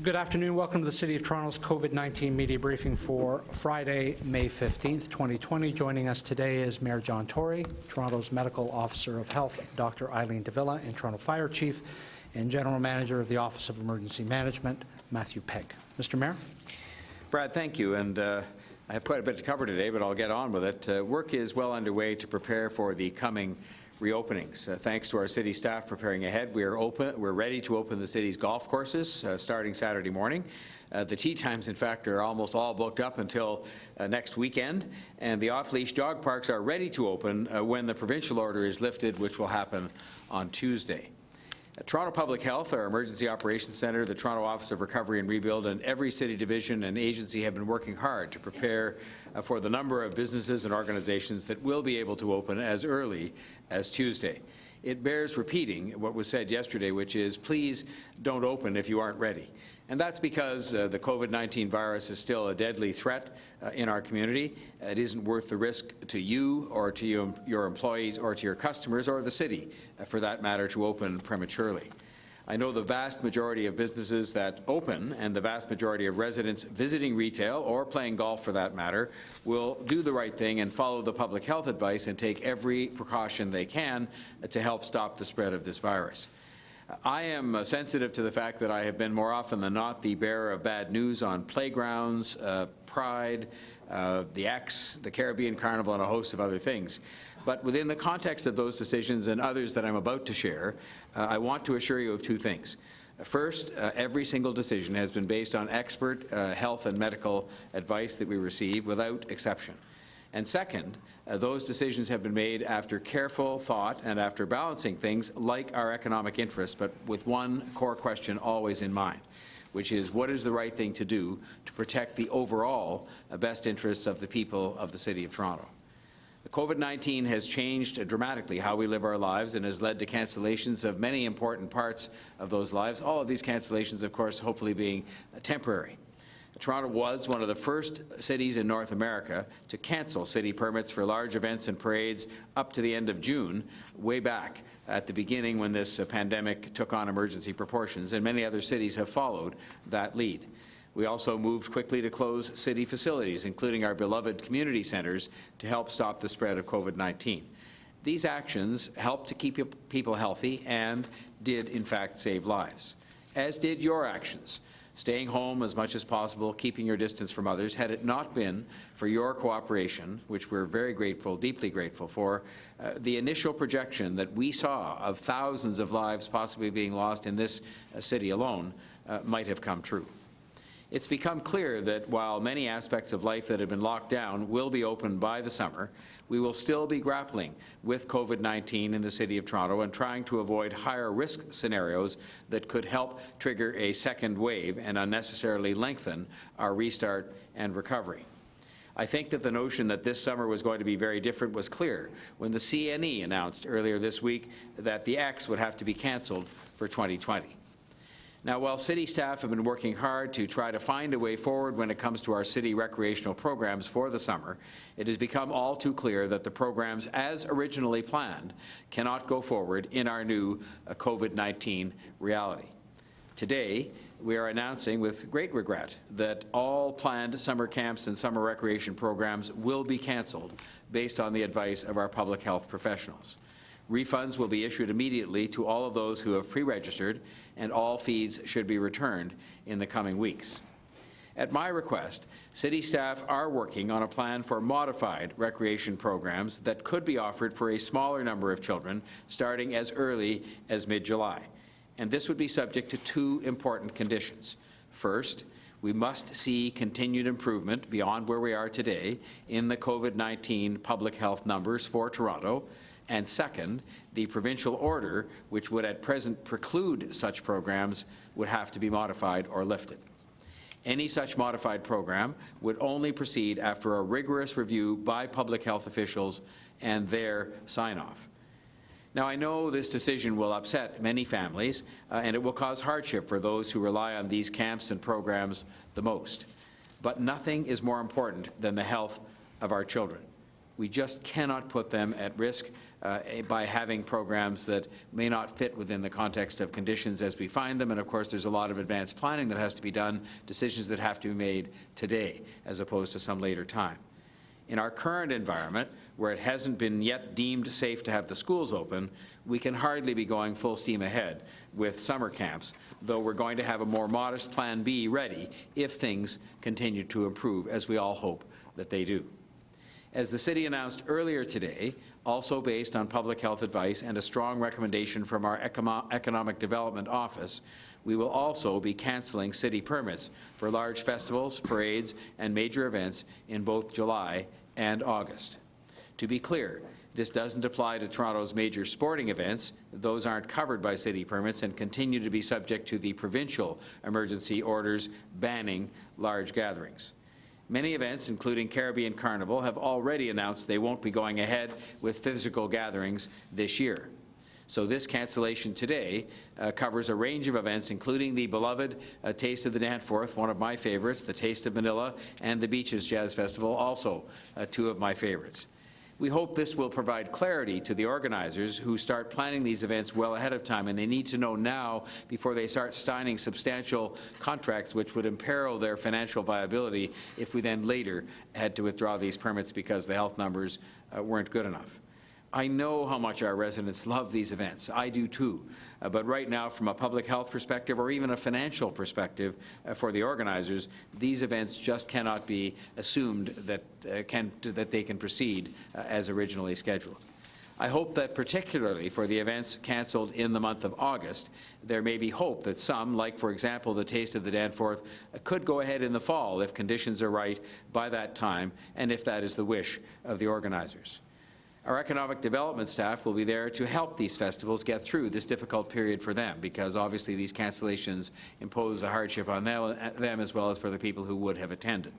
Good afternoon. Welcome to the City of Toronto's COVID-19 media briefing for Friday, May 15th, 2020. Joining us today is Mayor John Tory, Toronto's Medical Officer of Health, Dr. Eileen Davila, and Toronto Fire Chief and General Manager of the Office of Emergency Management, Matthew Pegg. Mr. Mayor. Brad, thank you. And I have quite a bit to cover today, but I'll get on with it. Work is well underway to prepare for the coming reopenings. Thanks to our city staff preparing ahead, we're ready to open the city's golf courses starting Saturday morning. The tee times, in fact, are almost all booked up until next weekend, and the off-leash dog parks are ready to open when the provincial order is lifted, which will happen on Tuesday. Toronto Public Health, our Emergency Operations Centre, the Toronto Office of Recovery and Rebuild, and every city division and agency have been working hard to prepare for the number of businesses and organizations that will be able to open as early as Tuesday. It bears repeating what was said yesterday, which is, please don't open if you aren't ready. And that's because the COVID-19 virus is still a deadly threat in our community. It isn't worth the risk to you or to your employees or to your customers or the city, for that matter, to open prematurely. I know the vast majority of businesses that open and the vast majority of residents visiting retail or playing golf, for that matter, will do the right thing and follow the public health advice and take every precaution they can to help stop the spread of this virus. I am sensitive to the fact that I have been more often than not the bearer of bad news on playgrounds, Pride, the X, the Caribbean Carnival, and a host of other things. But within the context of those decisions and others that I'm about to share, I want to assure you of two things. First, every single decision has been based on expert health and medical advice that we receive without exception. And second, those decisions have been made after careful thought and after balancing things like our economic interests, but with one core question always in mind, which is what is the right thing to do to protect the overall best interests of the people of the City of Toronto. COVID-19 has changed dramatically how we live our lives and has led to cancellations of many important parts of those lives, all of these cancellations, of course, hopefully being temporary. Toronto was one of the first cities in North America to cancel city permits for large events and parades up to the end of June, way back at the beginning when this pandemic took on emergency proportions, and many other cities have followed that lead. We also moved quickly to close city facilities, including our beloved community centres, to help stop the spread of COVID-19. These actions helped to keep people healthy and did, in fact, save lives, as did your actions. Staying home as much as possible, keeping your distance from others. Had it not been for your cooperation, which we're very grateful, deeply grateful for, the initial projection that we saw of thousands of lives possibly being lost in this city alone might have come true. It's become clear that while many aspects of life that have been locked down will be open by the summer, we will still be grappling with COVID-19 in the City of Toronto and trying to avoid higher risk scenarios that could help trigger a second wave and unnecessarily lengthen our restart and recovery. I think that the notion that this summer was going to be very different was clear when the CNE announced earlier this week that the X would have to be cancelled for 2020. Now, while city staff have been working hard to try to find a way forward when it comes to our city recreational programs for the summer, it has become all too clear that the programs as originally planned cannot go forward in our new COVID-19 reality. Today, we are announcing with great regret that all planned summer camps and summer recreation programs will be cancelled based on the advice of our public health professionals. Refunds will be issued immediately to all of those who have pre-registered, and all fees should be returned in the coming weeks. At my request, city staff are working on a plan for modified recreation programs that could be offered for a smaller number of children starting as early as mid-July. And this would be subject to two important conditions. First, we must see continued improvement beyond where we are today in the COVID-19 public health numbers for Toronto. And second, the provincial order, which would at present preclude such programs, would have to be modified or lifted. Any such modified program would only proceed after a rigorous review by public health officials and their sign-off. Now, I know this decision will upset many families, and it will cause hardship for those who rely on these camps and programs the most. But nothing is more important than the health of our children. We just cannot put them at risk by having programs that may not fit within the context of conditions as we find them. And of course, there's a lot of advanced planning that has to be done, decisions that have to be made today as opposed to some later time. In our current environment, where it hasn't been yet deemed safe to have the schools open, we can hardly be going full steam ahead with summer camps, though we're going to have a more modest Plan B ready if things continue to improve, as we all hope that they do. As the city announced earlier today, also based on public health advice and a strong recommendation from our Economic Development Office, we will also be cancelling city permits for large festivals, parades, and major events in both July and August. To be clear, this doesn't apply to Toronto's major sporting events. Those aren't covered by city permits and continue to be subject to the provincial emergency orders banning large gatherings. Many events, including Caribbean Carnival, have already announced they won't be going ahead with physical gatherings this year. So this cancellation today covers a range of events, including the beloved Taste of the Danforth, one of my favorites, the Taste of Manila, and the Beaches Jazz Festival, also two of my favorites. We hope this will provide clarity to the organizers who start planning these events well ahead of time, and they need to know now before they start signing substantial contracts which would imperil their financial viability if we then later had to withdraw these permits because the health numbers weren't good enough. I know how much our residents love these events. I do too. But right now, from a public health perspective or even a financial perspective for the organizers, these events just cannot be assumed that they can proceed as originally scheduled. I hope that particularly for the events cancelled in the month of August, there may be hope that some, like for example the Taste of the Danforth, could go ahead in the fall if conditions are right by that time and if that is the wish of the organizers. Our economic development staff will be there to help these festivals get through this difficult period for them, because obviously these cancellations impose a hardship on them as well as for the people who would have attended.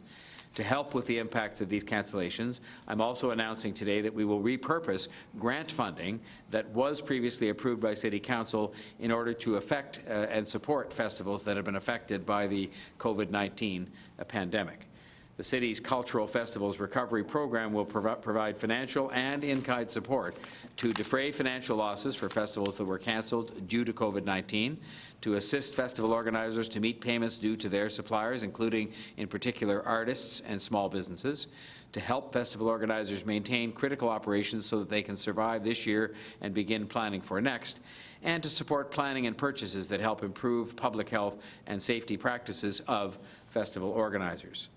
To help with the impacts of these cancellations, I'm also announcing today that we will repurpose grant funding that was previously approved by City Council in order to affect and support festivals that have been affected by the COVID-19 pandemic. The city's Cultural Festivals Recovery Program will provide financial and in-kind support to defray financial losses for festivals that were cancelled due to COVID-19, to assist festival organizers to meet payments due to their suppliers, including in particular artists and small businesses, to help festival organizers maintain critical operations so that they can survive this year and begin planning for next, and to support planning and purchases that help improve public health and safety practices of festival organizers.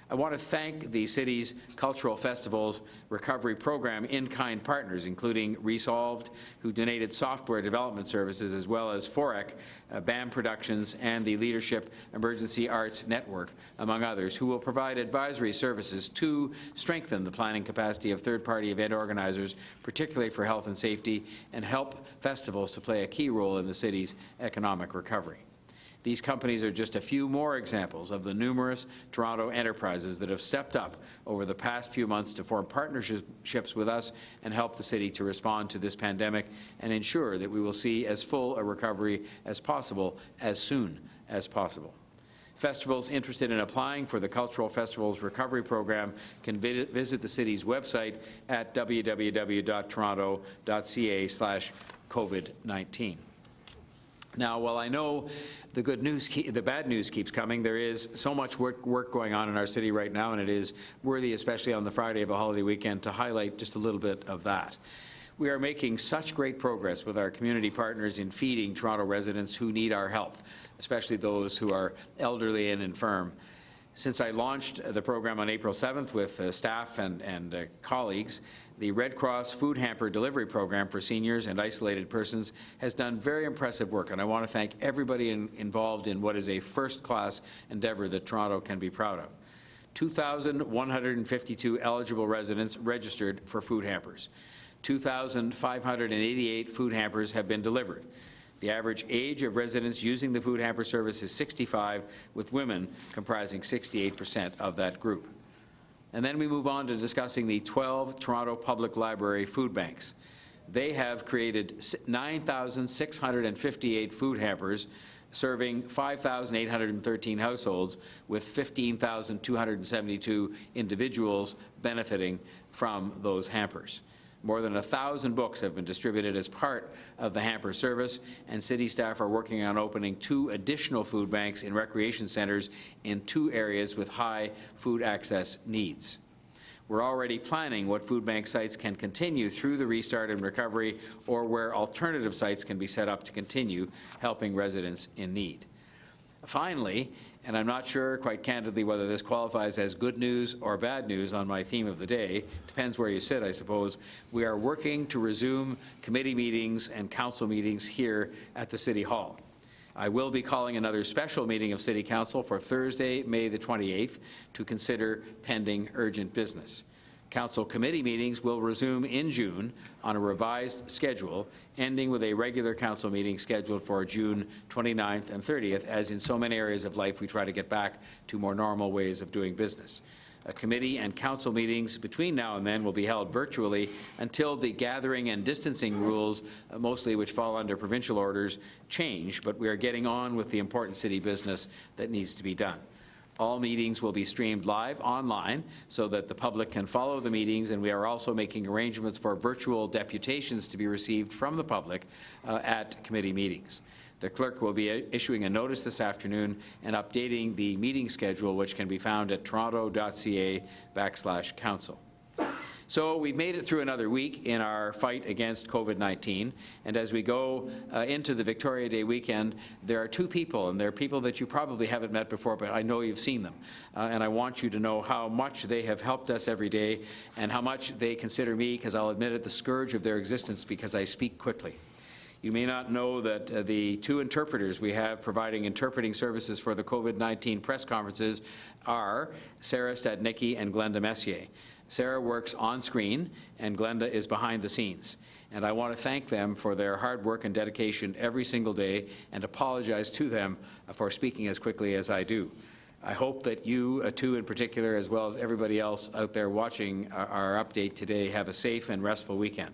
I want to thank the city's Cultural Festivals Recovery Program in-kind partners, including Resolved, who donated software development services, as well as FOREC, BAM Productions, and the Leadership Emergency Arts Network, among others, who will provide advisory services to strengthen the planning capacity of third-party event organizers, particularly for health and safety, and help festivals to play a key role in the city's economic recovery. These companies are just a few more examples of the numerous Toronto enterprises that have stepped up over the past few months to form partnerships with us and help the city to respond to this pandemic and ensure that we will see as full a recovery as possible as soon as possible. Festivals interested in applying for the Cultural Festivals Recovery Program can visit the city's website at www.toronto.ca/COVID-19. Now, while I know the bad news keeps coming, there is so much work going on in our city right now, and it is worthy, especially on the Friday of a holiday weekend, to highlight just a little bit of that. We are making such great progress with our community partners in feeding Toronto residents who need our help, especially those who are elderly and infirm. Since I launched the program on April 7th with staff and colleagues, the Red Cross Food Hamper Delivery Program for seniors and isolated persons has done very impressive work, and I want to thank everybody involved in what is a first-class endeavour that Toronto can be proud of. 2,152 eligible residents registered for food hampers. 2,588 food hampers have been delivered. The average age of residents using the food hamper service is 65, with women comprising 68% of that group. And then we move on to discussing the 12 Toronto Public Library food banks. They have created 9,658 food hampers serving 5,813 households, with 15,272 individuals benefiting from those hampers. More than 1,000 books have been distributed as part of the hamper service, and city staff are working on opening 2 additional food banks in recreation centres in 2 areas with high food access needs. We're already planning what food bank sites can continue through the restart and recovery, or where alternative sites can be set up to continue helping residents in need. Finally, and I'm not sure, quite candidly, whether this qualifies as good news or bad news on my theme of the day, depends where you sit, I suppose, we are working to resume committee meetings and council meetings here at the City Hall. I will be calling another special meeting of City Council for Thursday, May the 28th, to consider pending urgent business. Council committee meetings will resume in June on a revised schedule, ending with a regular council meeting scheduled for June 29th and 30th, as in so many areas of life we try to get back to more normal ways of doing business. Committee and council meetings between now and then will be held virtually until the gathering and distancing rules, mostly which fall under provincial orders, change, but we are getting on with the important city business that needs to be done. All meetings will be streamed live online so that the public can follow the meetings, and we are also making arrangements for virtual deputations to be received from the public at committee meetings. The clerk will be issuing a notice this afternoon and updating the meeting schedule, which can be found at toronto.ca/council. So we've made it through another week in our fight against COVID-19, and as we go into the Victoria Day weekend, there are 2 people, and they're people that you probably haven't met before, but I know you've seen them. And I want you to know how much they have helped us every day and how much they consider me, because I'll admit it, the scourge of their existence because I speak quickly. You may not know that the 2 interpreters we have providing interpreting services for the COVID-19 press conferences are Sarah Stadnicki and Glenda Messier. Sarah works on screen and Glenda is behind the scenes. And I want to thank them for their hard work and dedication every single day and apologize to them for speaking as quickly as I do. I hope that you 2 in particular, as well as everybody else out there watching our update today, have a safe and restful weekend.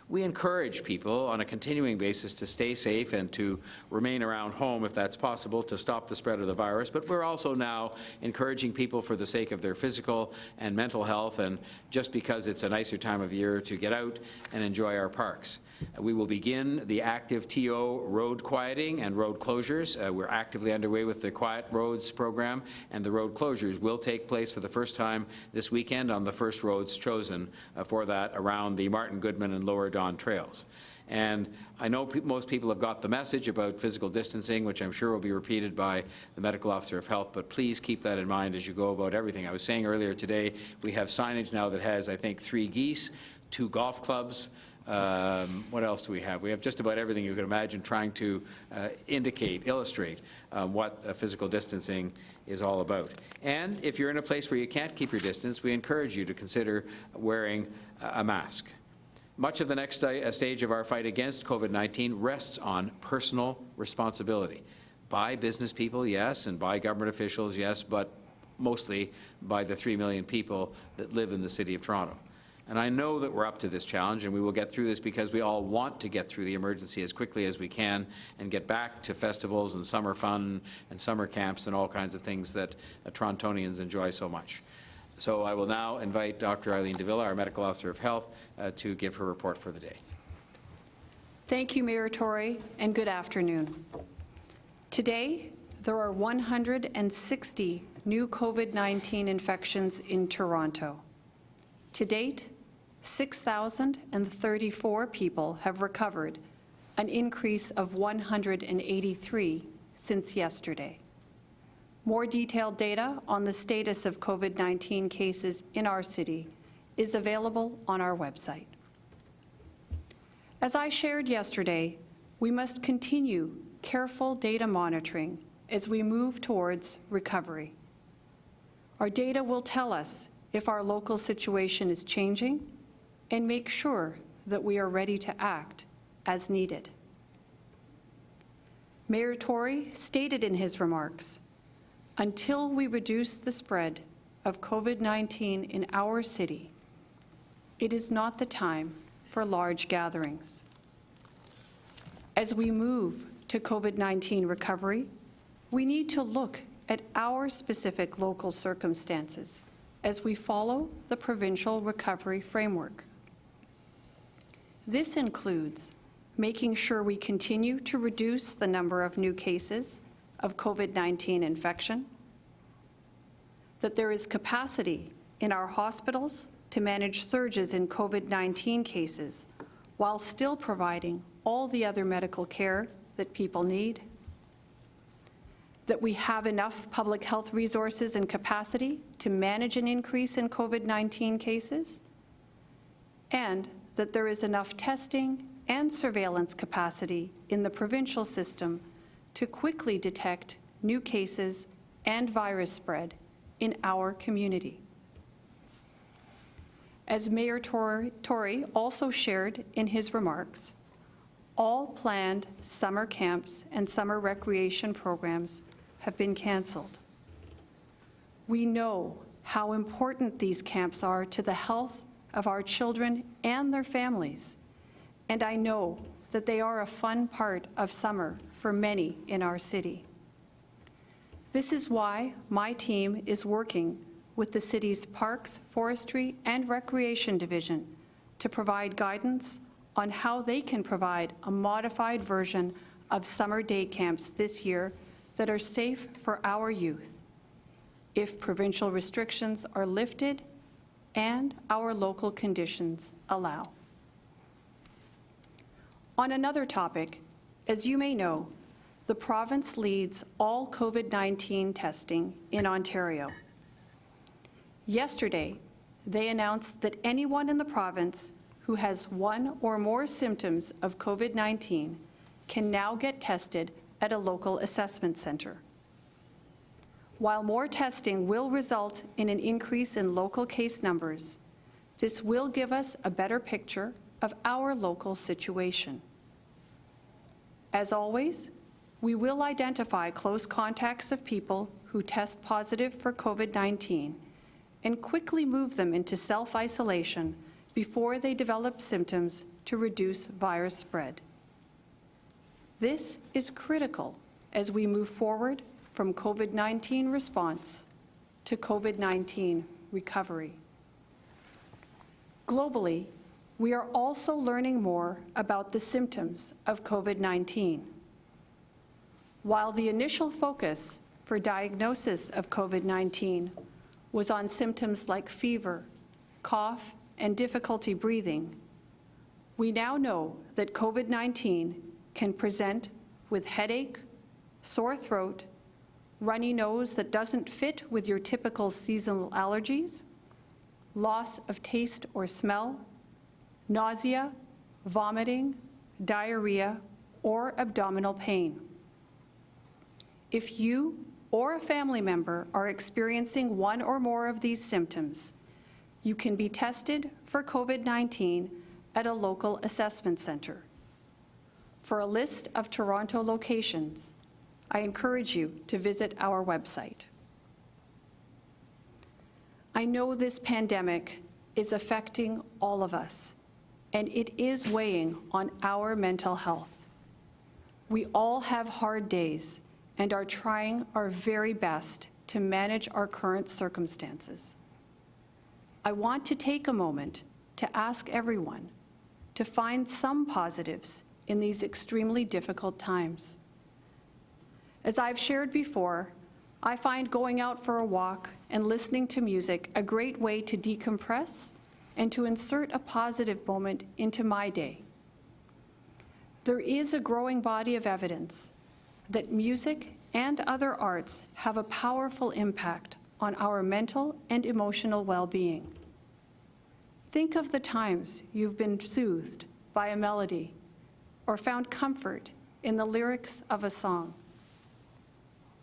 We encourage people on a continuing basis to stay safe and to remain around home if that's possible to stop the spread of the virus, but we're also now encouraging people for the sake of their physical and mental health, and just because it's a nicer time of year, to get out and enjoy our parks. We will begin the active TO road quieting and road closures. We're actively underway with the Quiet Roads program, and the road closures will take place for the first time this weekend on the first roads chosen for that around the Martin Goodman and Lower Don trails. And I know most people have got the message about physical distancing, which I'm sure will be repeated by the Medical Officer of Health, but please keep that in mind as you go about everything. I was saying earlier today, we have signage now that has, I think, 3 geese, 2 golf clubs. What else do we have? We have just about everything you can imagine, trying to illustrate what physical distancing is all about. And if you're in a place where you can't keep your distance, we encourage you to consider wearing a mask. Much of the next stage of our fight against COVID-19 rests on personal responsibility by business people, yes, and by government officials, yes, but mostly by the 3 million people that live in the City of Toronto. And I know that we're up to this challenge, and we will get through this because we all want to get through the emergency as quickly as we can and get back to festivals and summer fun and summer camps and all kinds of things that Torontonians enjoy so much. So I will now invite Dr. Eileen de Villa, our Medical Officer of Health, to give her report for the day. Thank you, Mayor Tory, and good afternoon. Today, there are 160 new COVID-19 infections in Toronto. To date, 6,034 people have recovered, an increase of 183 since yesterday. More detailed data on the status of COVID-19 cases in our city is available on our website. As I shared yesterday, we must continue careful data monitoring as we move towards recovery. Our data will tell us if our local situation is changing and make sure that we are ready to act as needed. Mayor Tory stated in his remarks, until we reduce the spread of COVID-19 in our city, it is not the time for large gatherings. As we move to COVID-19 recovery, we need to look at our specific local circumstances as we follow the provincial recovery framework. This includes making sure we continue to reduce the number of new cases of COVID-19 infection, that there is capacity in our hospitals to manage surges in COVID-19 cases while still providing all the other medical care that people need, that we have enough public health resources and capacity to manage an increase in COVID-19 cases, and that there is enough testing and surveillance capacity in the provincial system to quickly detect new cases and virus spread in our community. As Mayor Tory also shared in his remarks, all planned summer camps and summer recreation programs have been canceled. We know how important these camps are to the health of our children and their families, and I know that they are a fun part of summer for many in our city. This is why my team is working with the city's Parks, Forestry, and Recreation Division to provide guidance on how they can provide a modified version of summer day camps this year that are safe for our youth, if provincial restrictions are lifted and our local conditions allow. On another topic, as you may know, the province leads all COVID-19 testing in Ontario. Yesterday, they announced that anyone in the province who has one or more symptoms of COVID-19 can now get tested at a local assessment center. While more testing will result in an increase in local case numbers, this will give us a better picture of our local situation. As always, we will identify close contacts of people who test positive for COVID-19 and quickly move them into self-isolation before they develop symptoms to reduce virus spread. This is critical as we move forward from COVID-19 response to COVID-19 recovery. Globally, we are also learning more about the symptoms of COVID-19. While the initial focus for diagnosis of COVID-19 was on symptoms like fever, cough, and difficulty breathing, we now know that COVID-19 can present with headache, sore throat, runny nose that doesn't fit with your typical seasonal allergies, loss of taste or smell, nausea, vomiting, diarrhea, or abdominal pain. If you or a family member are experiencing one or more of these symptoms, you can be tested for COVID-19 at a local assessment center. For a list of Toronto locations, I encourage you to visit our website. I know this pandemic is affecting all of us, and it is weighing on our mental health. We all have hard days and are trying our very best to manage our current circumstances. I want to take a moment to ask everyone to find some positives in these extremely difficult times. As I've shared before, I find going out for a walk and listening to music a great way to decompress and to insert a positive moment into my day. There is a growing body of evidence that music and other arts have a powerful impact on our mental and emotional well-being. Think of the times you've been soothed by a melody or found comfort in the lyrics of a song.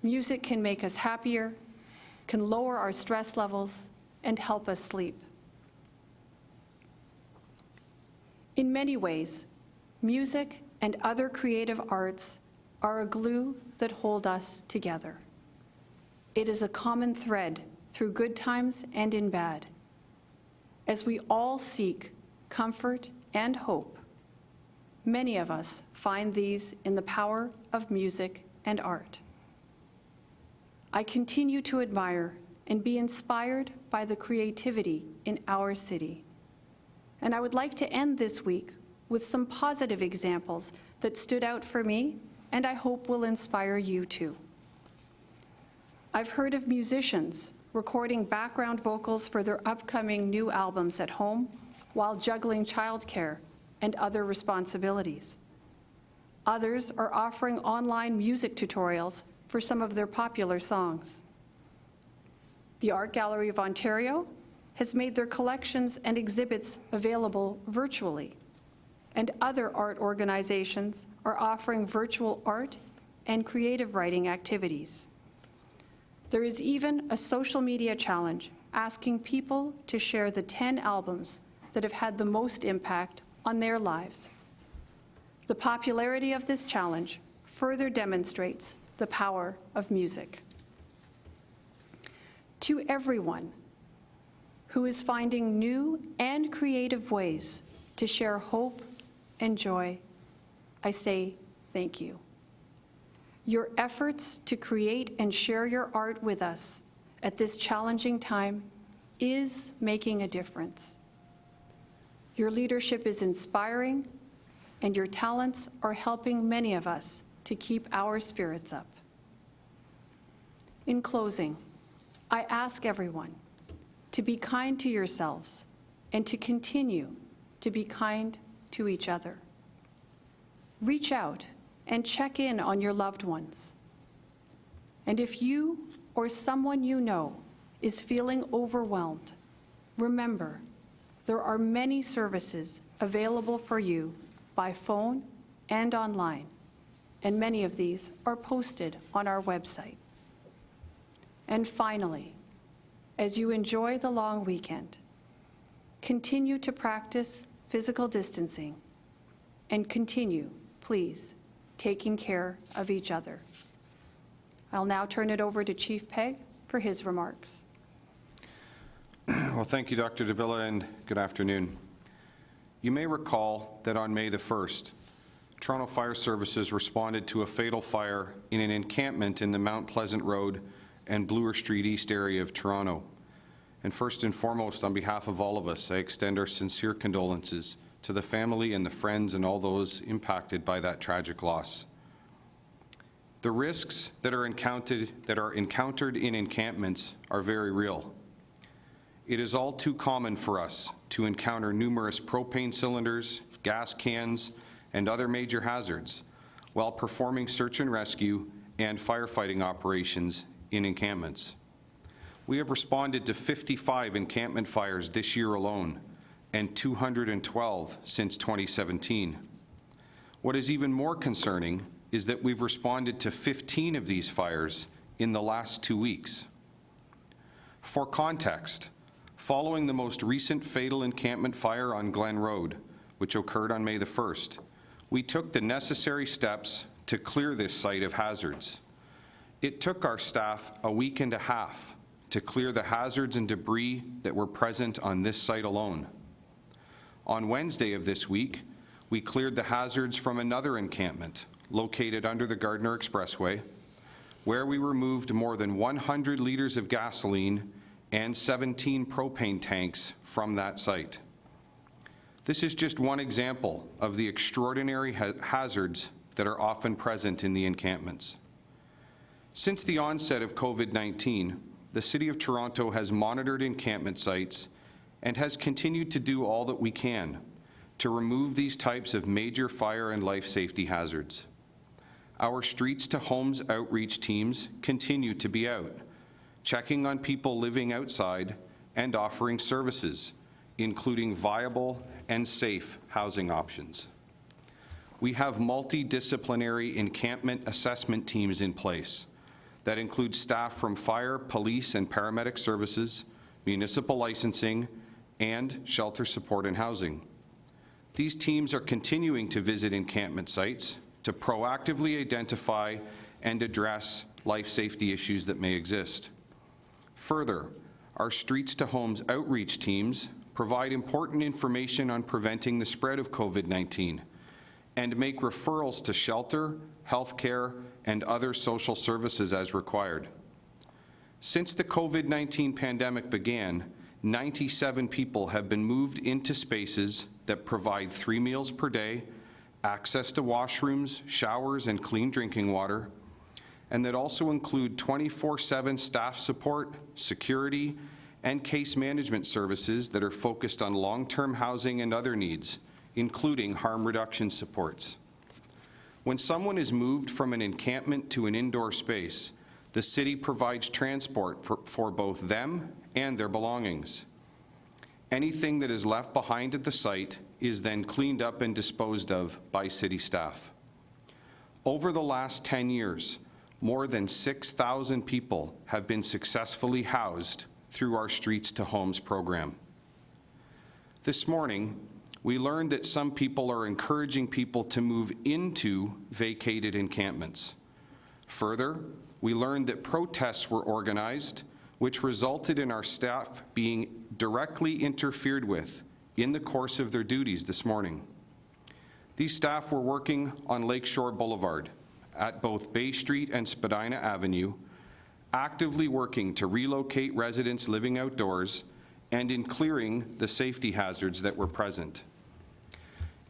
Music can make us happier, can lower our stress levels, and help us sleep. In many ways, music and other creative arts are a glue that hold us together. It is a common thread through good times and in bad. As we all seek comfort and hope, many of us find these in the power of music and art. I continue to admire and be inspired by the creativity in our city. And I would like to end this week with some positive examples that stood out for me and I hope will inspire you too. I've heard of musicians recording background vocals for their upcoming new albums at home while juggling childcare and other responsibilities. Others are offering online music tutorials for some of their popular songs. The Art Gallery of Ontario has made their collections and exhibits available virtually, and other art organizations are offering virtual art and creative writing activities. There is even a social media challenge asking people to share the 10 albums that have had the most impact on their lives. The popularity of this challenge further demonstrates the power of music. To everyone who is finding new and creative ways to share hope and joy, I say thank you. Your efforts to create and share your art with us at this challenging time is making a difference. Your leadership is inspiring, and your talents are helping many of us to keep our spirits up. In closing, I ask everyone to be kind to yourselves and to continue to be kind to each other. Reach out and check in on your loved ones. And if you or someone you know is feeling overwhelmed, remember, there are many services available for you by phone and online, and many of these are posted on our website. And finally, as you enjoy the long weekend, continue to practice physical distancing and continue, please, taking care of each other. I'll now turn it over to Chief Pegg for his remarks. Well, thank you, Dr. Davila, and good afternoon. You may recall that on May the 1st, Toronto Fire Services responded to a fatal fire in an encampment in the Mount Pleasant Road and Bloor Street East area of Toronto. And first and foremost, on behalf of all of us, I extend our sincere condolences to the family and the friends and all those impacted by that tragic loss. The risks that are encountered in encampments are very real. It is all too common for us to encounter numerous propane cylinders, gas cans, and other major hazards while performing search and rescue and firefighting operations in encampments. We have responded to 55 encampment fires this year alone, and 212 since 2017. What is even more concerning is that we've responded to 15 of these fires in the last 2 weeks. For context, following the most recent fatal encampment fire on Glen Road, which occurred on May the 1st, we took the necessary steps to clear this site of hazards. It took our staff a week and a half to clear the hazards and debris that were present on this site alone. On Wednesday of this week, we cleared the hazards from another encampment located under the Gardiner Expressway, where we removed more than 100 liters of gasoline and 17 propane tanks from that site. This is just one example of the extraordinary hazards that are often present in the encampments. Since the onset of COVID-19, the City of Toronto has monitored encampment sites and has continued to do all that we can to remove these types of major fire and life safety hazards. Our Streets to Homes outreach teams continue to be out, checking on people living outside and offering services, including viable and safe housing options. We have multidisciplinary encampment assessment teams in place that include staff from fire, police, and paramedic services, municipal licensing, and shelter support and housing. These teams are continuing to visit encampment sites to proactively identify and address life safety issues that may exist. Further, our Streets to Homes outreach teams provide important information on preventing the spread of COVID-19 and make referrals to shelter, healthcare, and other social services as required. Since the COVID-19 pandemic began, 97 people have been moved into spaces that provide 3 meals per day, access to washrooms, showers, and clean drinking water, and that also include 24/7 staff support, security, and case management services that are focused on long-term housing and other needs, including harm reduction supports. When someone is moved from an encampment to an indoor space, the city provides transport for both them and their belongings. Anything that is left behind at the site is then cleaned up and disposed of by city staff. Over the last 10 years, more than 6,000 people have been successfully housed through our Streets to Homes program. This morning, we learned that some people are encouraging people to move into vacated encampments. Further, we learned that protests were organized, which resulted in our staff being directly interfered with in the course of their duties this morning. These staff were working on Lakeshore Boulevard at both Bay Street and Spadina Avenue, actively working to relocate residents living outdoors and in clearing the safety hazards that were present.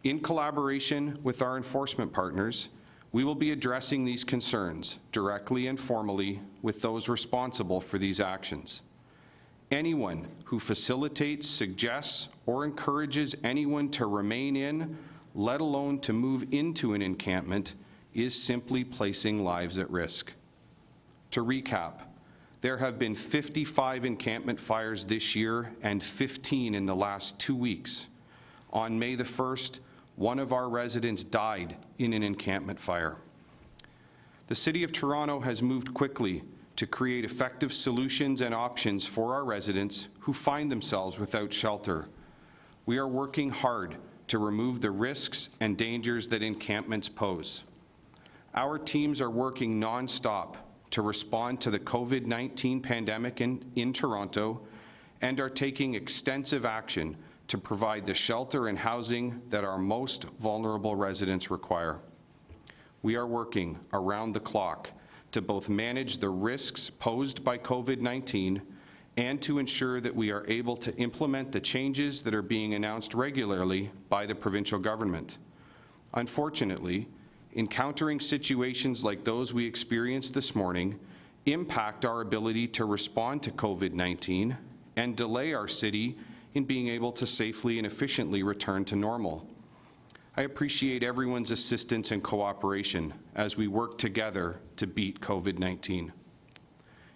In collaboration with our enforcement partners, we will be addressing these concerns directly and formally with those responsible for these actions. Anyone who facilitates, suggests, or encourages anyone to remain in, let alone to move into an encampment, is simply placing lives at risk. To recap, there have been 55 encampment fires this year and 15 in the last 2 weeks. On May the 1st, one of our residents died in an encampment fire. The City of Toronto has moved quickly to create effective solutions and options for our residents who find themselves without shelter. We are working hard to remove the risks and dangers that encampments pose. Our teams are working non-stop to respond to the COVID-19 pandemic in Toronto and are taking extensive action to provide the shelter and housing that our most vulnerable residents require. We are working around the clock to both manage the risks posed by COVID-19 and to ensure that we are able to implement the changes that are being announced regularly by the provincial government. Unfortunately, encountering situations like those we experienced this morning impact our ability to respond to COVID-19 and delay our city in being able to safely and efficiently return to normal. I appreciate everyone's assistance and cooperation as we work together to beat COVID-19.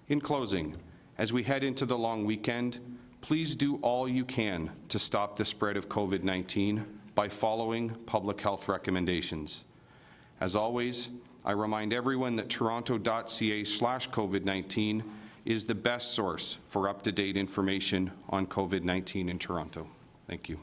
In closing, as we head into the long weekend, please do all you can to stop the spread of COVID-19 by following public health recommendations. As always, I remind everyone that toronto.ca/COVID-19 is the best source for up-to-date information on COVID-19 in Toronto. Thank you.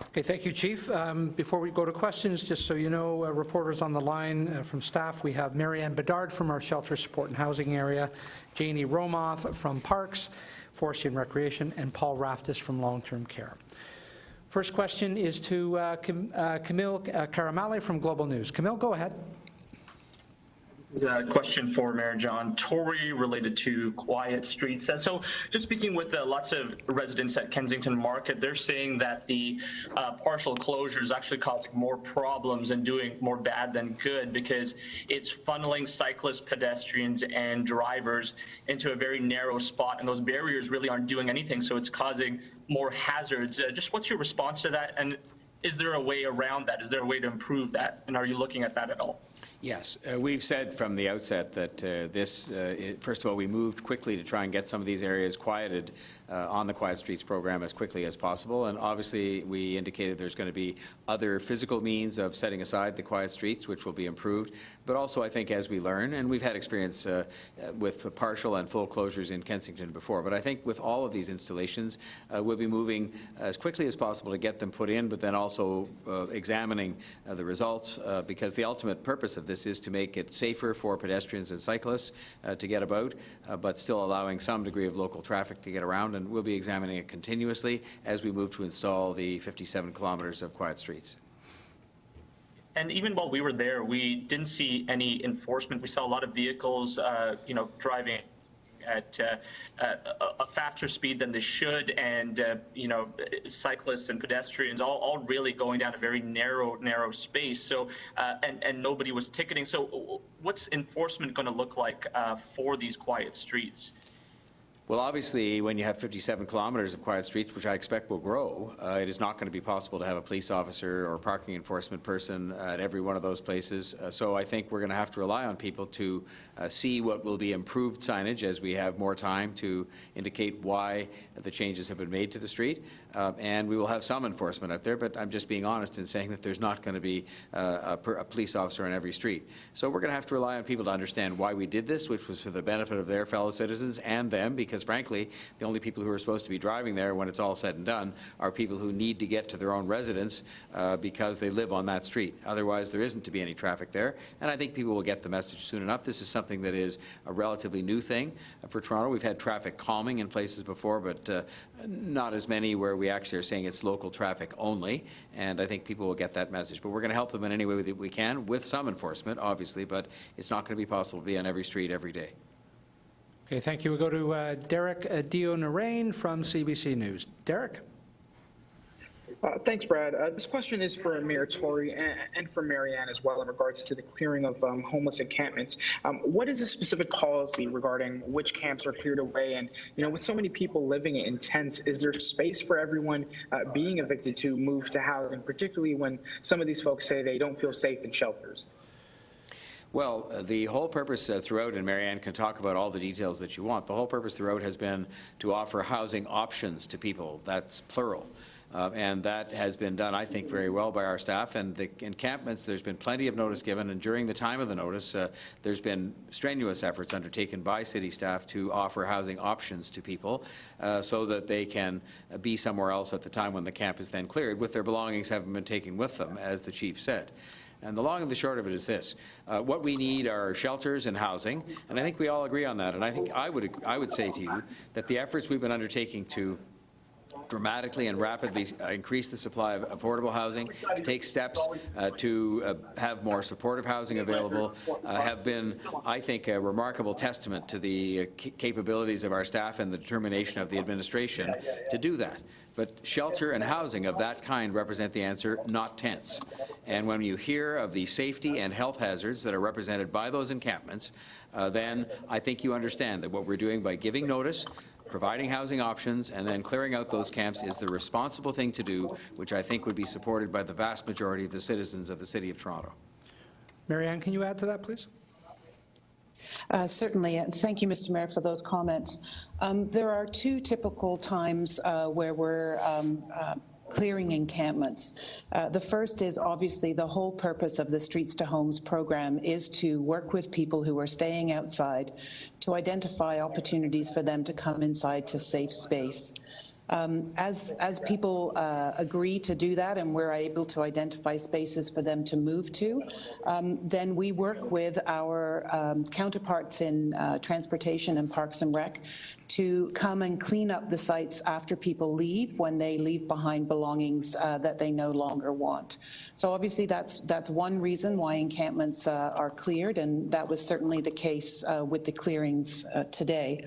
Okay, thank you, Chief. Before we go to questions, just so you know, reporters on the line from staff, we have Marianne Bedard from our Shelter Support and Housing area, Janie Romoff from Parks, Forestry and Recreation, and Paul Raftis from Long-Term Care. First question is to Camille Caramale from Global News. Camille, go ahead. This is a question for Mayor John Tory related to quiet streets. So just speaking with lots of residents at Kensington Market, they're saying that the partial closure is actually causing more problems and doing more bad than good because it's funneling cyclists, pedestrians, and drivers into a very narrow spot, and those barriers really aren't doing anything, so it's causing more hazards. Just what's your response to that, and is there a way around that? Is there a way to improve that, and are you looking at that at all? Yes, we've said from the outset that first of all, we moved quickly to try and get some of these areas quieted on the Quiet Streets program as quickly as possible. And obviously, we indicated there's going to be other physical means of setting aside the quiet streets, which will be improved. But also, I think, as we learn, and we've had experience with partial and full closures in Kensington before, but I think with all of these installations, we'll be moving as quickly as possible to get them put in, but then also examining the results, because the ultimate purpose of this is to make it safer for pedestrians and cyclists to get about, but still allowing some degree of local traffic to get around. And we'll be examining it continuously as we move to install the 57 kilometers of quiet streets. And even while we were there, we didn't see any enforcement. We saw a lot of vehicles, driving at a faster speed than they should, and cyclists and pedestrians all really going down a very narrow space. So and nobody was ticketing. So what's enforcement going to look like for these quiet streets? Well, obviously, when you have 57 kilometers of quiet streets, which I expect will grow, it is not going to be possible to have a police officer or parking enforcement person at every one of those places. So I think we're going to have to rely on people to see what will be improved signage as we have more time to indicate why the changes have been made to the street. And we will have some enforcement out there, but I'm just being honest in saying that there's not going to be a police officer on every street. So we're going to have to rely on people to understand why we did this, which was for the benefit of their fellow citizens and them, because frankly, the only people who are supposed to be driving there when it's all said and done are people who need to get to their own residence because they live on that street. Otherwise, there isn't to be any traffic there, and I think people will get the message soon enough. This is something that is a relatively new thing for Toronto. We've had traffic calming in places before, but not as many where we actually are saying it's local traffic only, and I think people will get that message. But we're going to help them in any way that we can, with some enforcement, obviously, but it's not going to be possible to be on every street every day. Okay, thank you. We'll go to Derek Dionarain from CBC News. Derek? Thanks, Brad. This question is for Mayor Tory and for Marianne as well in regards to the clearing of homeless encampments. What is the specific policy regarding which camps are cleared away? And, with so many people living in tents, is there space for everyone being evicted to move to housing, particularly when some of these folks say they don't feel safe in shelters? Well, the whole purpose throughout, and Marianne can talk about all the details that you want, the whole purpose throughout has been to offer housing options to people. That's plural. And that has been done, I think, very well by our staff. And the encampments, there's been plenty of notice given, and during the time of the notice, there's been strenuous efforts undertaken by city staff to offer housing options to people so that they can be somewhere else at the time when the camp is then cleared, with their belongings having been taken with them, as the chief said. And the long and the short of it is this. What we need are shelters and housing, and I think we all agree on that. And I think I would say to you that the efforts we've been undertaking to dramatically and rapidly increase the supply of affordable housing, to take steps to have more supportive housing available, have been, I think, a remarkable testament to the capabilities of our staff and the determination of the administration to do that. But shelter and housing of that kind represent the answer, not tents. And when you hear of the safety and health hazards that are represented by those encampments, then I think you understand that what we're doing by giving notice, providing housing options, and then clearing out those camps is the responsible thing to do, which I think would be supported by the vast majority of the citizens of the City of Toronto. Marianne, can you add to that, please? Certainly. Thank you, Mr. Mayor, for those comments. There are two typical times where we're clearing encampments. The first is obviously the whole purpose of the Streets to Homes program is to work with people who are staying outside to identify opportunities for them to come inside to safe space. As people agree to do that and we're able to identify spaces for them to move to, then we work with our counterparts in Transportation and Parks and Rec to come and clean up the sites after people leave, when they leave behind belongings that they no longer want. So obviously that's one reason why encampments are cleared, and that was certainly the case with the clearings today.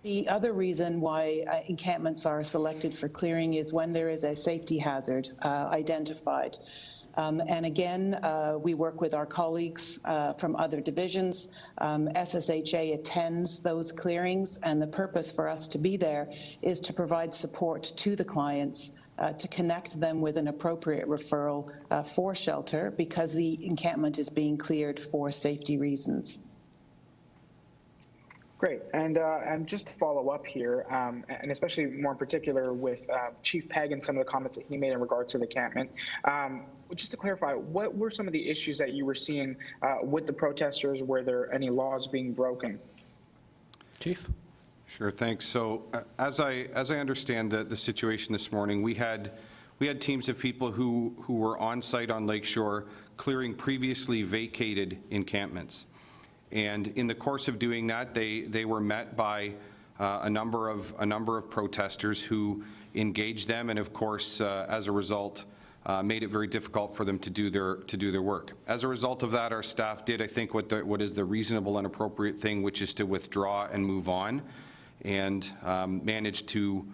The other reason why encampments are selected for clearing is when there is a safety hazard identified. And again, we work with our colleagues from other divisions. SSHA attends those clearings, and the purpose for us to be there is to provide support to the clients, to connect them with an appropriate referral for shelter, because the encampment is being cleared for safety reasons. Great. And just to follow up here, and especially more in particular with Chief Pegg and some of the comments that he made in regards to the encampment, just to clarify, what were some of the issues that you were seeing with the protesters? Were there any laws being broken? Chief? Sure, thanks. So as I understand the situation this morning, we had teams of people who were on site on Lakeshore clearing previously vacated encampments. And in the course of doing that, they were met by a number of protesters who engaged them, and of course, as a result, made it very difficult for them to do their work. As a result of that, our staff did, I think, what is the reasonable and appropriate thing, which is to withdraw and move on, and managed to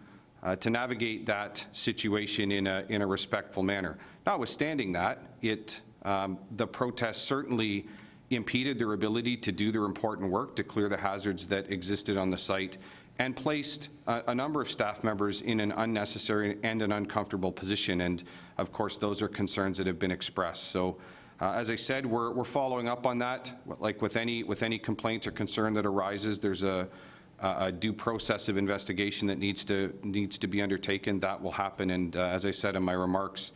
navigate that situation in a respectful manner. Notwithstanding that, the protests certainly impeded their ability to do their important work, to clear the hazards that existed on the site, and placed a number of staff members in an unnecessary and an uncomfortable position. And of course, those are concerns that have been expressed. So as I said, we're following up on that. Like with any complaint or concern that arises, there's a due process of investigation that needs to be undertaken. That will happen. And as I said in my remarks,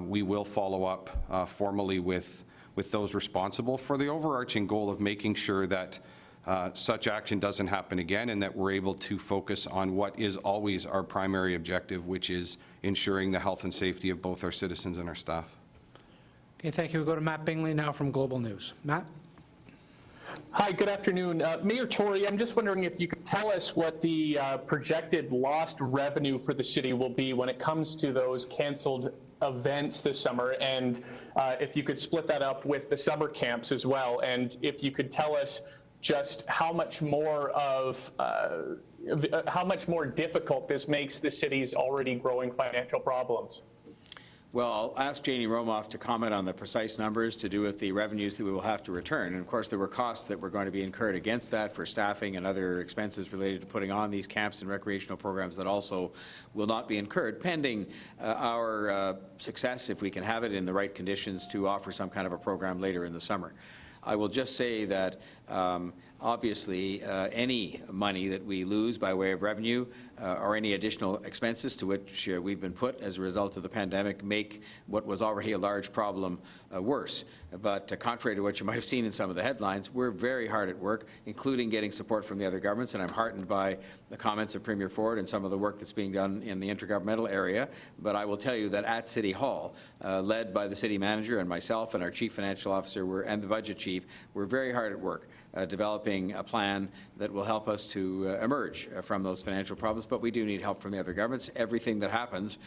we will follow up formally with those responsible for the overarching goal of making sure that such action doesn't happen again, and that we're able to focus on what is always our primary objective, which is ensuring the health and safety of both our citizens and our staff. Okay, thank you. We'll go to Matt Bingley now from Global News. Matt? Hi, good afternoon. Mayor Tory, I'm just wondering if you could tell us what the projected lost revenue for the city will be when it comes to those canceled events this summer, and if you could split that up with the summer camps as well, and if you could tell us just how much more difficult this makes the city's already growing financial problems. Well, I'll ask Janie Romoff to comment on the precise numbers to do with the revenues that we will have to return. And of course, there were costs that were going to be incurred against that for staffing and other expenses related to putting on these camps and recreational programs that also will not be incurred, pending our success, if we can have it in the right conditions, to offer some kind of a program later in the summer. I will just say that obviously any money that we lose by way of revenue or any additional expenses to which we've been put as a result of the pandemic make what was already a large problem worse. But contrary to what you might have seen in some of the headlines, we're very hard at work, including getting support from the other governments, and I'm heartened by the comments of Premier Ford and some of the work that's being done in the intergovernmental area. But I will tell you that at City Hall, led by the city manager and myself and our chief financial officer and the budget chief, we're very hard at work developing a plan that will help us to emerge from those financial problems. But we do need help from the other governments. Everything that happens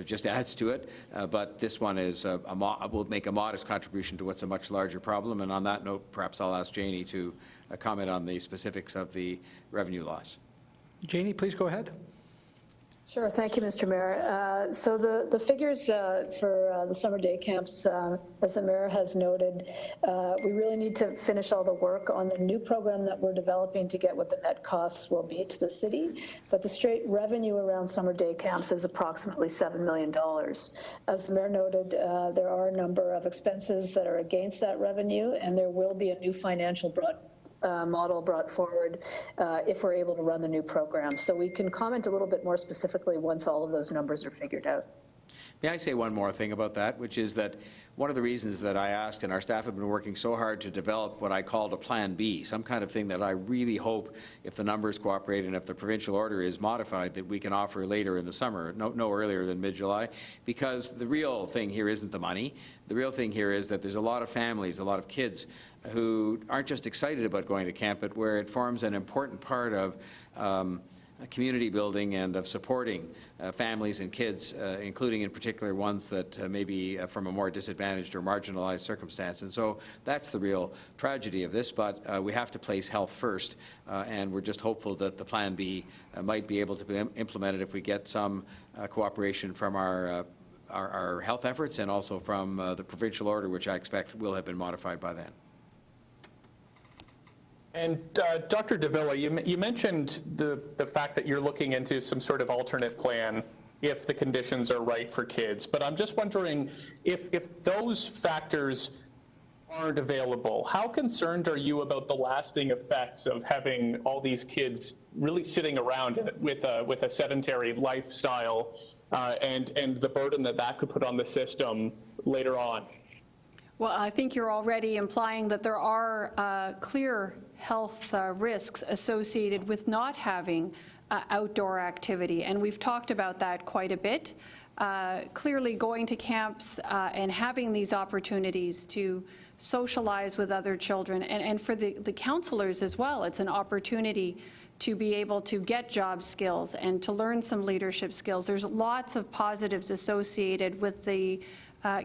just adds to it. But this one is will make a modest contribution to what's a much larger problem. And on that note, perhaps I'll ask Janie to comment on the specifics of the revenue loss. Janie, please go ahead. Sure. Thank you, Mr. Mayor. So the figures for the summer day camps, as the mayor has noted, we really need to finish all the work on the new program that we're developing to get what the net costs will be to the city. But the straight revenue around summer day camps is approximately $7 million. As the mayor noted, there are a number of expenses that are against that revenue, and there will be a new financial model brought forward if we're able to run the new program. So we can comment a little bit more specifically once all of those numbers are figured out. May I say one more thing about that, which is that one of the reasons that I asked, and our staff have been working so hard to develop what I called a Plan B, some kind of thing that I really hope, if the numbers cooperate and if the provincial order is modified, that we can offer later in the summer, no earlier than mid-July, because the real thing here isn't the money. The real thing here is that there's a lot of families, a lot of kids who aren't just excited about going to camp, but where it forms an important part of community building and of supporting families and kids, including in particular ones that may be from a more disadvantaged or marginalized circumstance. And so that's the real tragedy of this, but we have to place health first, and we're just hopeful that the Plan B might be able to be implemented if we get some cooperation from our health efforts and also from the provincial order, which I expect will have been modified by then. And Dr. Davila, you mentioned the fact that you're looking into some sort of alternate plan if the conditions are right for kids. But I'm just wondering if those factors aren't available, how concerned are you about the lasting effects of having all these kids really sitting around with a sedentary lifestyle and the burden that could put on the system later on? Well, I think you're already implying that there are clear health risks associated with not having outdoor activity, and we've talked about that quite a bit. Clearly, going to camps and having these opportunities to socialize with other children, and for the counselors as well, it's an opportunity to be able to get job skills and to learn some leadership skills. There's lots of positives associated with the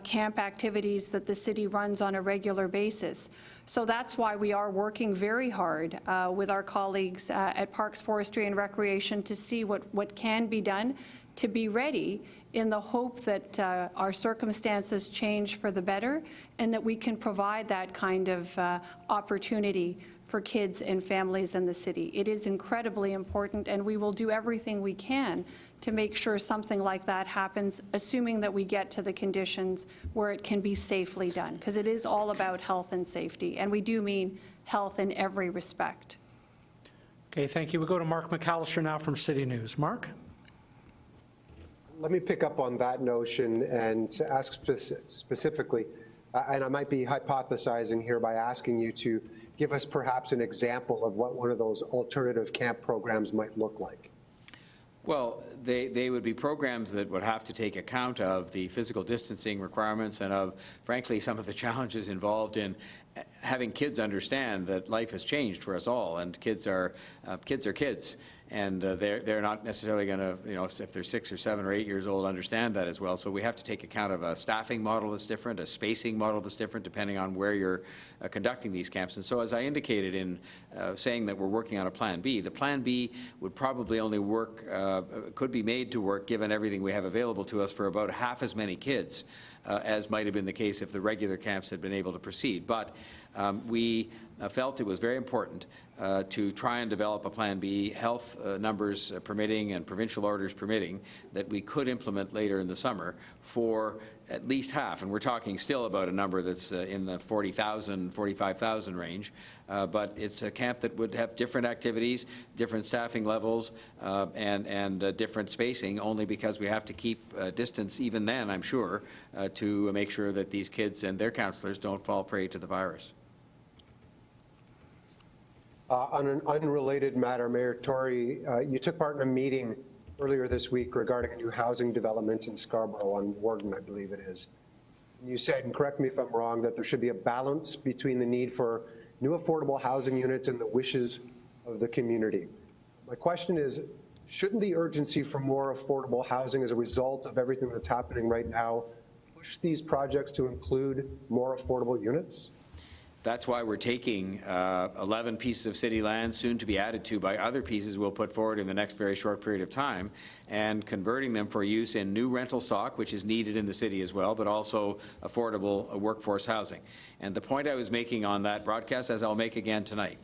camp activities that the city runs on a regular basis. So that's why we are working very hard with our colleagues at Parks, Forestry and Recreation to see what can be done to be ready, in the hope that our circumstances change for the better and that we can provide that kind of opportunity for kids and families in the city. It is incredibly important, and we will do everything we can to make sure something like that happens, assuming that we get to the conditions where it can be safely done, because it is all about health and safety, and we do mean health in every respect. Okay, thank you. We go to Mark McAllister now from City News. Mark? Let me pick up on that notion and to ask specifically, and I might be hypothesizing here by asking you to give us perhaps an example of what one of those alternative camp programs might look like. Well, they would be programs that would have to take account of the physical distancing requirements and of, frankly, some of the challenges involved in having kids understand that life has changed for us all, and kids are kids. And they're not necessarily going to, if they're 6 or 7 or 8 years old, understand that as well. So we have to take account of a staffing model that's different, a spacing model that's different, depending on where you're conducting these camps. And so, as I indicated in saying that we're working on a Plan B, the Plan B would probably only work, could be made to work, given everything we have available to us, for about half as many kids as might have been the case if the regular camps had been able to proceed. But we felt it was very important to try and develop a Plan B, health numbers permitting and provincial orders permitting, that we could implement later in the summer for at least half. And we're talking still about a number that's in the 40,000, 45,000 range. But it's a camp that would have different activities, different staffing levels, and different spacing, only because we have to keep distance even then, I'm sure, to make sure that these kids and their counselors don't fall prey to the virus. On an unrelated matter, Mayor Tory, you took part in a meeting earlier this week regarding a new housing development in Scarborough on Warden, I believe it is. You said, and correct me if I'm wrong, that there should be a balance between the need for new affordable housing units and the wishes of the community. My question is, shouldn't the urgency for more affordable housing as a result of everything that's happening right now push these projects to include more affordable units? That's why we're taking 11 pieces of city land, soon to be added to by other pieces we'll put forward in the next very short period of time, and converting them for use in new rental stock, which is needed in the city as well, but also affordable workforce housing. And the point I was making on that broadcast, as I'll make again tonight,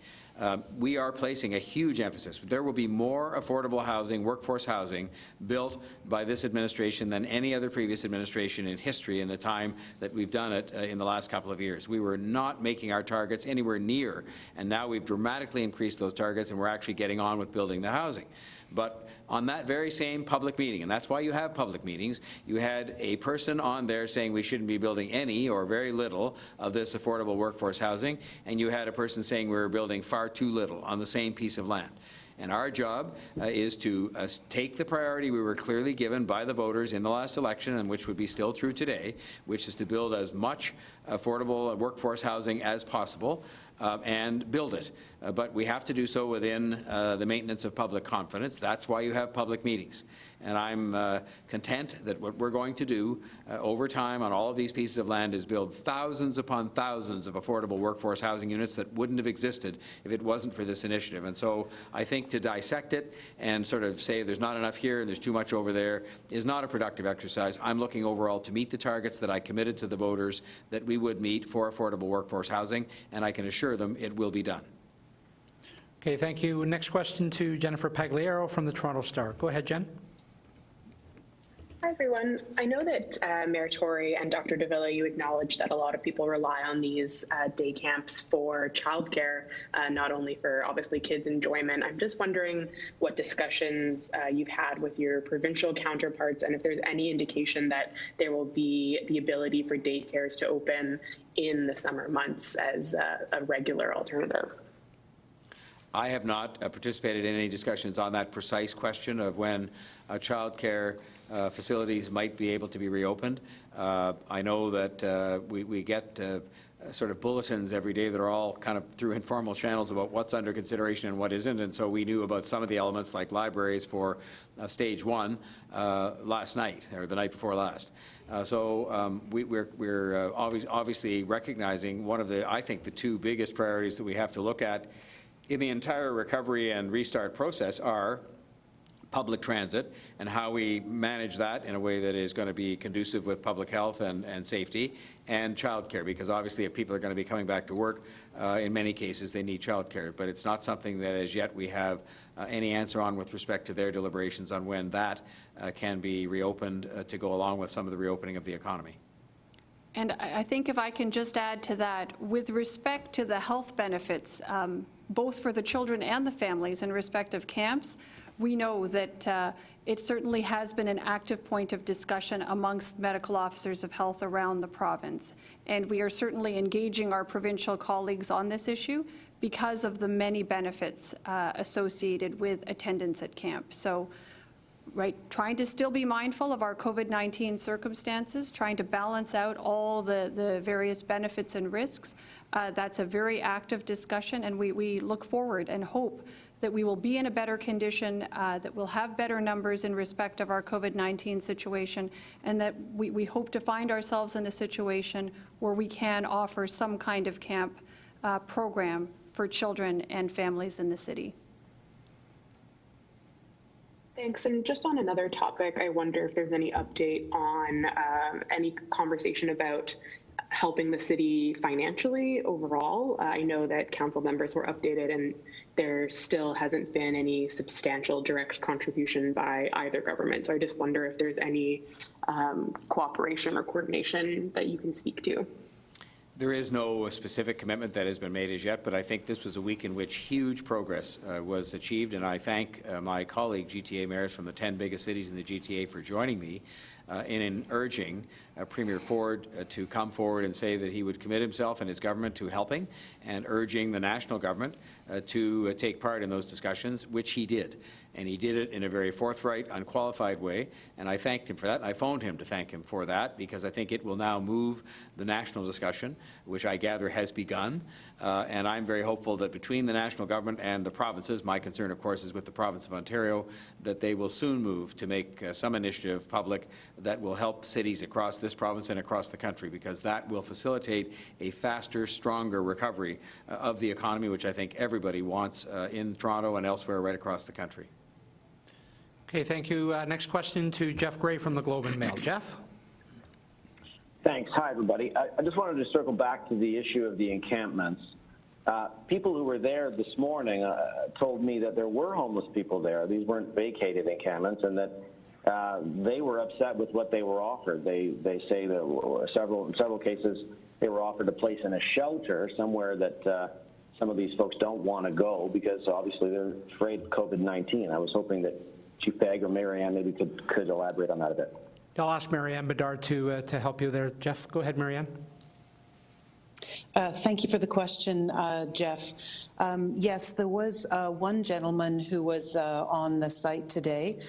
we are placing a huge emphasis. There will be more affordable housing, workforce housing, built by this administration than any other previous administration in history in the time that we've done it in the last couple of years. We were not making our targets anywhere near, and now we've dramatically increased those targets, and we're actually getting on with building the housing. But on that very same public meeting, and that's why you have public meetings, you had a person on there saying we shouldn't be building any or very little of this affordable workforce housing, and you had a person saying we were building far too little on the same piece of land. And our job is to take the priority we were clearly given by the voters in the last election, and which would be still true today, which is to build as much affordable workforce housing as possible, and build it. But we have to do so within the maintenance of public confidence. That's why you have public meetings. And I'm content that what we're going to do over time on all of these pieces of land is build thousands upon thousands of affordable workforce housing units that wouldn't have existed if it wasn't for this initiative. And so I think to dissect it and sort of say there's not enough here and there's too much over there is not a productive exercise. I'm looking overall to meet the targets that I committed to the voters that we would meet for affordable workforce housing, and I can assure them it will be done. Okay, thank you. Next question to Jennifer Pagliaro from the Toronto Star. Go ahead, Jen. Hi, everyone. I know that Mayor Tory and Dr. Davila, you acknowledge that a lot of people rely on these day camps for childcare, not only for obviously kids' enjoyment. I'm just wondering what discussions you've had with your provincial counterparts, and if there's any indication that there will be the ability for daycares to open in the summer months as a regular alternative. I have not participated in any discussions on that precise question of when childcare facilities might be able to be reopened. I know that we get sort of bulletins every day that are all kind of through informal channels about what's under consideration and what isn't. And so we knew about some of the elements like libraries for stage 1 last night or the night before last. We're obviously recognizing one of the, I think, the two biggest priorities that we have to look at in the entire recovery and restart process are public transit and how we manage that in a way that is going to be conducive with public health and safety, and childcare, because obviously if people are going to be coming back to work, in many cases they need childcare. But it's not something that as yet we have any answer on with respect to their deliberations on when that can be reopened to go along with some of the reopening of the economy. And I think if I can just add to that, with respect to the health benefits, both for the children and the families in respect of camps, we know that it certainly has been an active point of discussion amongst medical officers of health around the province. And we are certainly engaging our provincial colleagues on this issue because of the many benefits associated with attendance at camp. So, right, trying to still be mindful of our COVID-19 circumstances, trying to balance out all the various benefits and risks. That's a very active discussion, and we look forward and hope that we will be in a better condition, that we'll have better numbers in respect of our COVID-19 situation, and that we hope to find ourselves in a situation where we can offer some kind of camp program for children and families in the city. Thanks. And just on another topic, I wonder if there's any update on any conversation about helping the city financially overall. I know that council members were updated and there still hasn't been any substantial direct contribution by either government. So I just wonder if there's any cooperation or coordination that you can speak to. There is no specific commitment that has been made as yet, but I think this was a week in which huge progress was achieved, and I thank my colleague GTA mayors from the 10 biggest cities in the GTA for joining me in urging Premier Ford to come forward and say that he would commit himself and his government to helping, and urging the national government to take part in those discussions, which he did. And he did it in a very forthright, unqualified way, and I thanked him for that. I phoned him to thank him for that, because I think it will now move the national discussion, which I gather has begun, and I'm very hopeful that between the national government and the provinces, my concern, of course, is with the province of Ontario, that they will soon move to make some initiative public that will help cities across this province and across the country, because that will facilitate a faster, stronger recovery of the economy, which I think everybody wants in Toronto and elsewhere right across the country. Okay, thank you. Next question to Jeff Gray from the Globe and Mail. Jeff? Thanks. Hi, everybody. I just wanted to circle back to the issue of the encampments. People who were there this morning told me that there were homeless people there. These weren't vacated encampments, and that they were upset with what they were offered. They say that in several cases they were offered a place in a shelter somewhere that some of these folks don't want to go because obviously they're afraid of COVID-19. I was hoping that Chief Pegg or Marianne maybe could elaborate on that a bit. I'll ask Marianne Bedard to help you there. Jeff, go ahead, Marianne. Thank you for the question, Jeff. Yes, there was one gentleman who was on the site today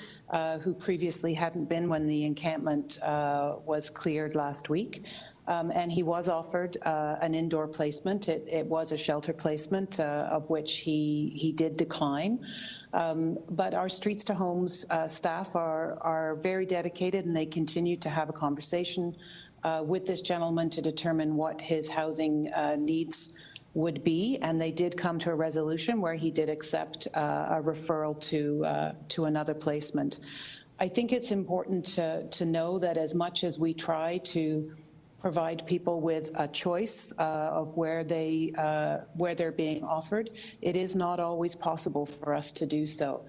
who previously hadn't been when the encampment was cleared last week. And he was offered an indoor placement. It was a shelter placement of which he did decline. But our Streets to Homes staff are very dedicated, and they continue to have a conversation with this gentleman to determine what his housing needs would be, and they did come to a resolution where he did accept a referral to another placement. I think it's important to know that as much as we try to provide people with a choice of where they're being offered, it is not always possible for us to do so.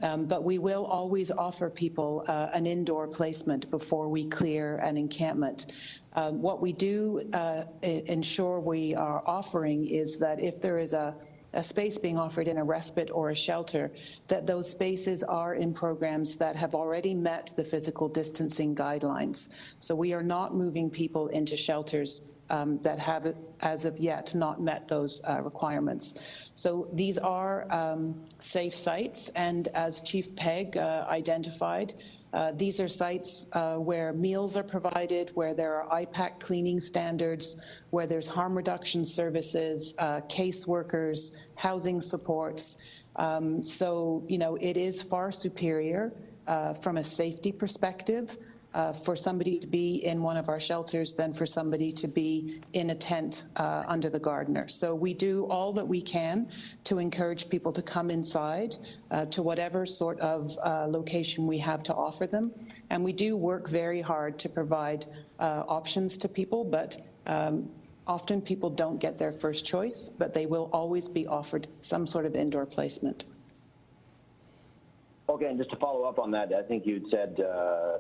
But we will always offer people an indoor placement before we clear an encampment. What we do ensure we are offering is that if there is a space being offered in a respite or a shelter, that those spaces are in programs that have already met the physical distancing guidelines. So we are not moving people into shelters that have, as of yet, not met those requirements. So these are safe sites, and as Chief Pegg identified, these are sites where meals are provided, where there are IPAC cleaning standards, where there's harm reduction services, caseworkers, housing supports. So, you know, it is far superior from a safety perspective for somebody to be in one of our shelters than for somebody to be in a tent under the gardener. So we do all that we can to encourage people to come inside to whatever sort of location we have to offer them. And we do work very hard to provide options to people, but often people don't get their first choice, but they will always be offered some sort of indoor placement. Okay, and just to follow up on that, I think you'd said,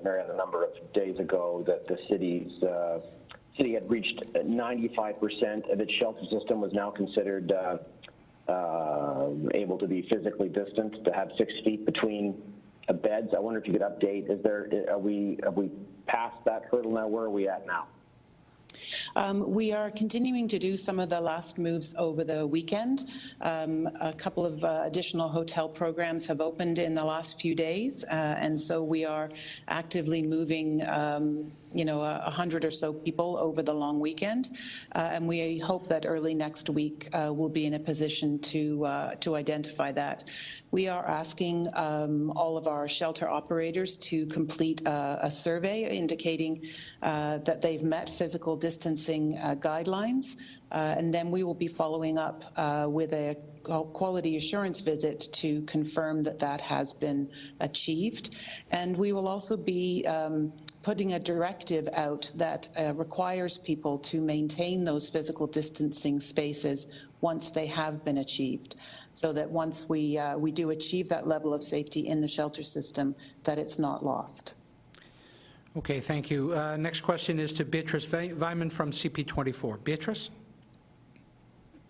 Marianne, a number of days ago that the city had reached 95% of its shelter system was now considered able to be physically distant, to have 6 feet between beds. I wonder if you could update. Have we passed that hurdle now? Where are we at now? We are continuing to do some of the last moves over the weekend. A couple of additional hotel programs have opened in the last few days, and so we are actively moving 100 or so people over the long weekend, and we hope that early next week we'll be in a position to identify that. We are asking all of our shelter operators to complete a survey indicating that they've met physical distancing guidelines, and then we will be following up with a quality assurance visit to confirm that that has been achieved. And we will also be putting a directive out that requires people to maintain those physical distancing spaces once they have been achieved, so that once we do achieve that level of safety in the shelter system, that it's not lost. Okay, thank you. Next question is to Beatrice Weiman from CP24. Beatrice?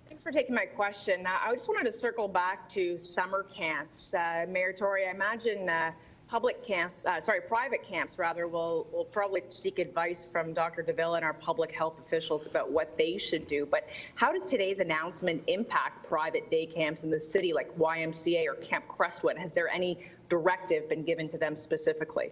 Thanks for taking my question. I just wanted to circle back to summer camps. Mayor Tory, I imagine private camps will probably seek advice from Dr. Davila and our public health officials about what they should do. But how does today's announcement impact private day camps in the city like YMCA or Camp Crestwood? Has there any directive been given to them specifically?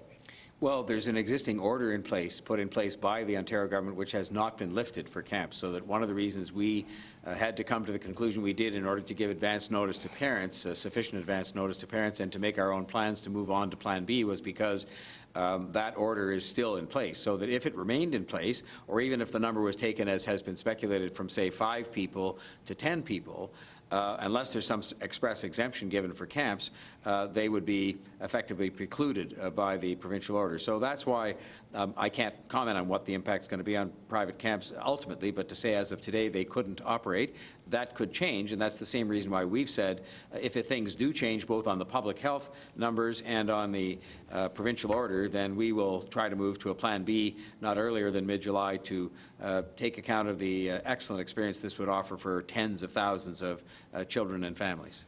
Well, there's an existing order in place, put in place by the Ontario government, which has not been lifted for camps. So that one of the reasons we had to come to the conclusion we did in order to give advance notice to parents, sufficient advance notice to parents, and to make our own plans to move on to Plan B was because that order is still in place. So that if it remained in place, or even if the number was taken as has been speculated from, say, 5 people to 10 people, unless there's some express exemption given for camps, they would be effectively precluded by the provincial order. So that's why I can't comment on what the impact is going to be on private camps ultimately, but to say as of today they couldn't operate, that could change, and that's the same reason why we've said if things do change both on the public health numbers and on the provincial order, then we will try to move to a Plan B not earlier than mid-July to take account of the excellent experience this would offer for tens of thousands of children and families.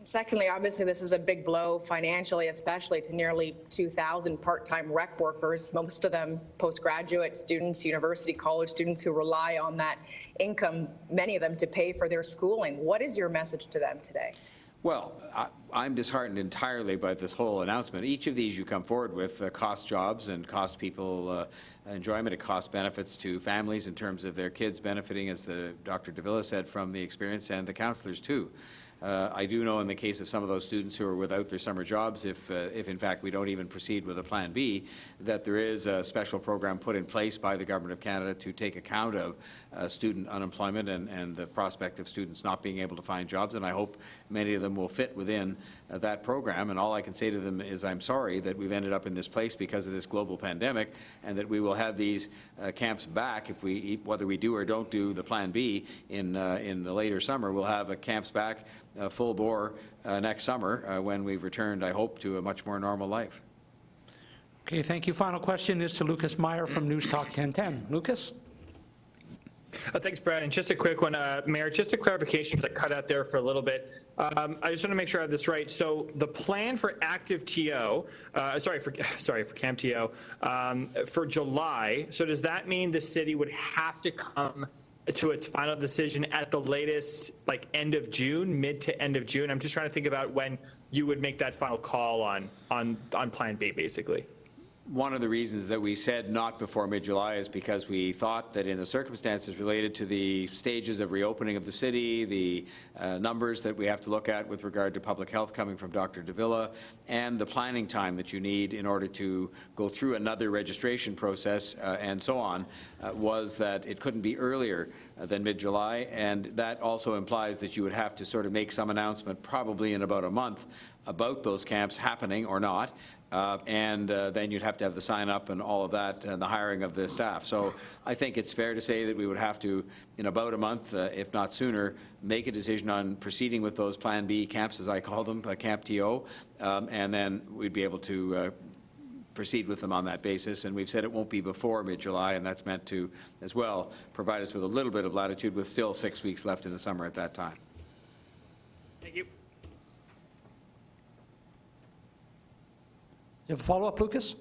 Secondly, obviously this is a big blow financially, especially to nearly 2,000 part-time rec workers, most of them postgraduate students, university college students who rely on that income, many of them to pay for their schooling. What is your message to them today? Well, I'm disheartened entirely by this whole announcement. Each of these you come forward with cost jobs and cost people enjoyment. It costs benefits to families in terms of their kids benefiting, as Dr. Davila said, from the experience, and the counselors too. I do know in the case of some of those students who are without their summer jobs, if in fact we don't even proceed with a Plan B, that there is a special program put in place by the Government of Canada to take account of student unemployment and the prospect of students not being able to find jobs, and I hope many of them will fit within that program. And all I can say to them is I'm sorry that we've ended up in this place because of this global pandemic, and that we will have these camps back if whether we do or don't do the Plan B in the later summer. We'll have camps back full bore next summer when we've returned, I hope, to a much more normal life. Okay, thank you. Final question is to Lucas Meyer from News Talk 1010. Lucas? Thanks, Brad. And just a quick one, Mayor, just a clarification because I cut out there for a little bit. I just want to make sure I have this right. So the plan for active TO, for Camp TO, for July. So does that mean the city would have to come to its final decision at the latest, like end of June, mid to end of June? I'm just trying to think about when you would make that final call on Plan B, basically. One of the reasons that we said not before mid-July is because we thought that in the circumstances related to the stages of reopening of the city, the numbers that we have to look at with regard to public health coming from Dr. Davila, and the planning time that you need in order to go through another registration process and so on, was that it couldn't be earlier than mid-July, and that also implies that you would have to sort of make some announcement probably in about a month about those camps happening or not. Then you'd have to have the sign up and all of that and the hiring of the staff. So I think it's fair to say that we would have to, in about a month, if not sooner, make a decision on proceeding with those Plan B camps, as I call them, Camp TO, and then we'd be able to proceed with them on that basis. And we've said it won't be before mid-July, and that's meant to, as well, provide us with a little bit of latitude with still 6 weeks left in the summer at that time. Thank you. You have a follow-up, Lucas?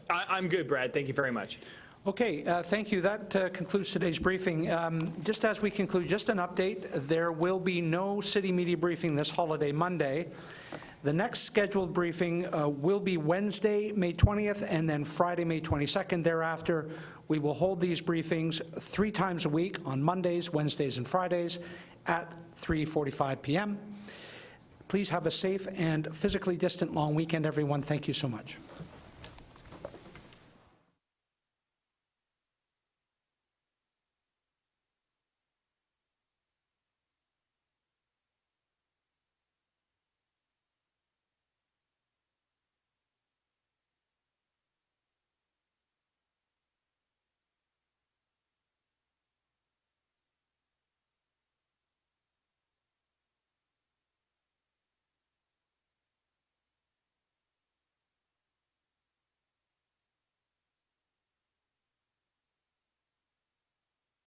I'm good, Brad. Thank you very much. Okay, thank you. That concludes today's briefing. Just as we conclude, just an update. There will be no city media briefing this holiday Monday. The next scheduled briefing will be Wednesday, May 20th, and then Friday, May 22nd. Thereafter, we will hold these briefings 3 times a week on Mondays, Wednesdays, and Fridays at 3:45 p.m. Please have a safe and physically distant long weekend, everyone. Thank you so much.